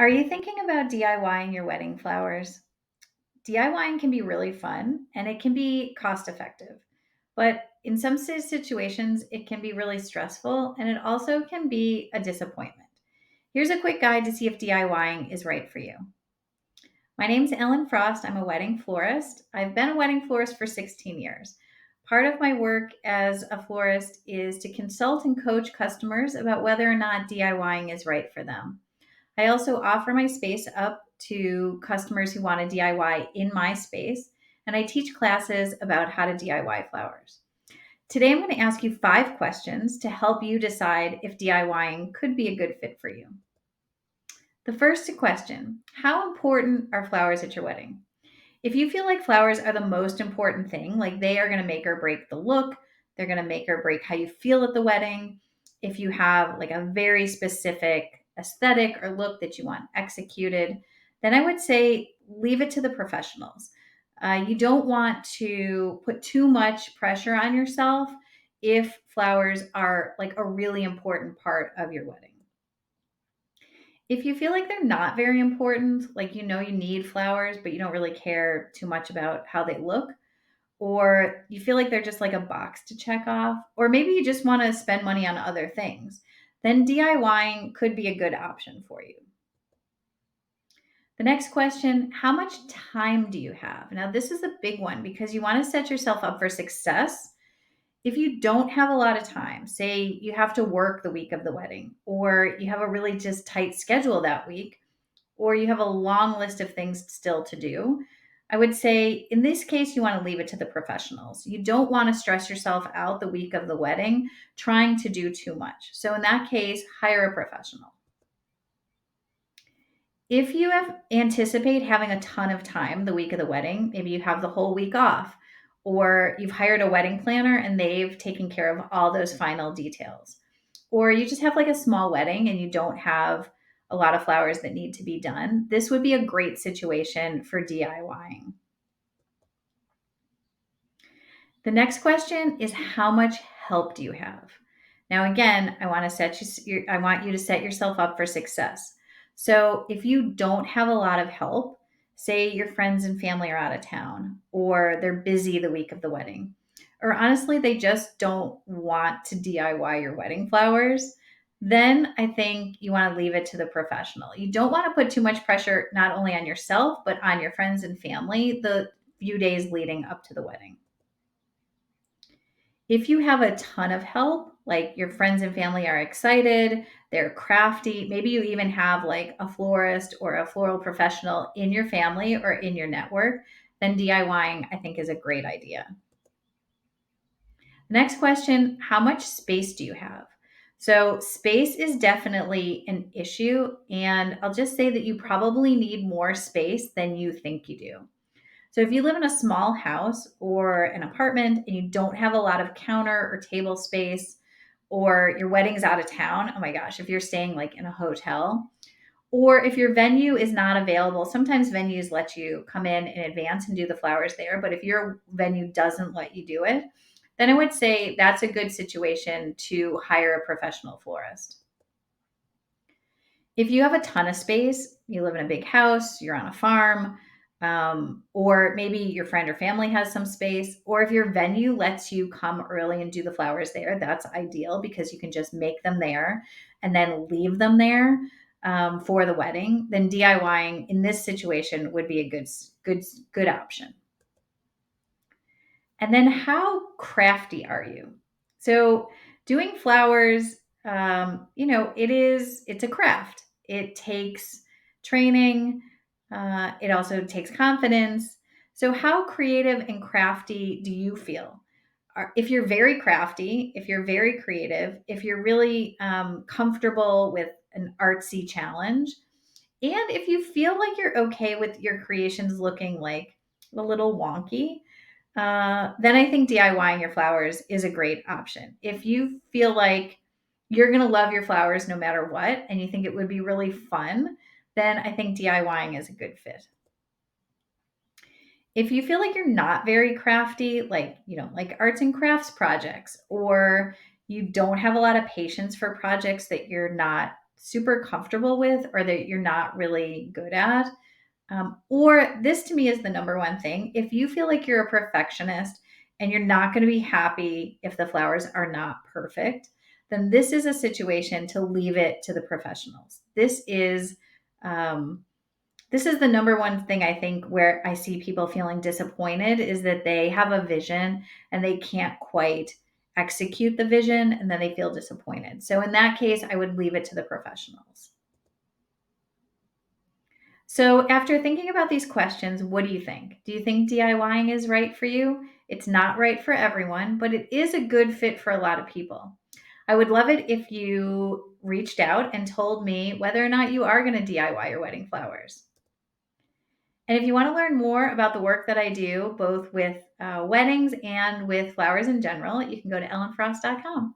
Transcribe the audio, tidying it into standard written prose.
Are you thinking about DIYing your wedding flowers? DIYing can be really fun and it can be cost effective. But in some situations, it can be really stressful and it also can be a disappointment. Here's a quick guide to see if DIYing is right for you. My name's Ellen Frost. I'm a wedding florist. I've been a wedding florist for 16 years. Part of my work as a florist is to consult and coach customers about whether or not DIYing is right for them. I also offer my space up to customers who want to DIY in my space, and I teach classes about how to DIY flowers. Today, I'm going to ask you 5 questions to help you decide if DIYing could be a good fit for you. The first question: how important are flowers at your wedding? If you feel like flowers are the most important thing, like they are going to make or break the look, they're going to make or break how you feel at the wedding. If you have like a very specific aesthetic or look that you want executed, then I would say leave it to the professionals. You don't want to put too much pressure on yourself if flowers are like a really important part of your wedding. If you feel like they're not very important, like you know you need flowers, but you don't really care too much about how they look, or you feel like they're just like a box to check off, or maybe you just want to spend money on other things, then DIYing could be a good option for you. The next question: how much time do you have? Now, this is a big one because you want to set yourself up for success. If you don't have a lot of time, say you have to work the week of the wedding, or you have a really just tight schedule that week, or you have a long list of things still to do, I would say in this case, you want to leave it to the professionals. You don't want to stress yourself out the week of the wedding trying to do too much. So, in that case, hire a professional. If you have anticipate having a ton of time the week of the wedding, maybe you have the whole week off, or you've hired a wedding planner and they've taken care of all those final details. Or you just have like a small wedding and you don't have a lot of flowers that need to be done. This would be a great situation for DIYing. The next question is how much help do you have? Now again, I want you to set yourself up for success. So if you don't have a lot of help, say your friends and family are out of town or they're busy the week of the wedding, or honestly they just don't want to DIY your wedding flowers, then I think you want to leave it to the professional. You don't want to put too much pressure not only on yourself but on your friends and family the few days leading up to the wedding. If you have a ton of help, like your friends and family are excited, they're crafty, maybe you even have like a florist or a floral professional in your family or in your network, then DIYing I think is a great idea. Next question: how much space do you have? So, space is definitely an issue, and I'll just say that you probably need more space than you think you do. So if you live in a small house or an apartment and you don't have a lot of counter or table space, or your wedding's out of town, oh my gosh, if you're staying like in a hotel, or if your venue is not available, sometimes venues let you come in advance and do the flowers there. But if your venue doesn't let you do it, then I would say that's a good situation to hire a professional florist. If you have a ton of space, you live in a big house, you're on a farm, or maybe your friend or family has some space, or if your venue lets you come early and do the flowers there, that's ideal because you can just make them there and then leave them there for the wedding. Then DIYing in this situation would be a good option. And then how crafty are you? So doing flowers, it's a craft. It takes training. It also takes confidence. So how creative and crafty do you feel? If you're very crafty, if you're very creative, if you're really comfortable with an artsy challenge, and if you feel like you're okay with your creations looking like a little wonky, then I think DIYing your flowers is a great option. If you feel like you're going to love your flowers no matter what, and you think it would be really fun, then I think DIYing is a good fit. If you feel like you're not very crafty, like, like arts and crafts projects, or you don't have a lot of patience for projects that you're not super comfortable with or that you're not really good at. Or this to me is the number one thing. If you feel like you're a perfectionist and you're not going to be happy if the flowers are not perfect, then this is a situation to leave it to the professionals. This is the number one thing I think where I see people feeling disappointed is that they have a vision and they can't quite execute the vision and then they feel disappointed. So in that case, I would leave it to the professionals. So, after thinking about these questions, what do you think? Do you think DIYing is right for you? It's not right for everyone, but it is a good fit for a lot of people. I would love it if you reached out and told me whether or not you are going to DIY your wedding flowers. And if you want to learn more about the work that I do, both with weddings and with flowers in general, you can go to ellenfrost.com.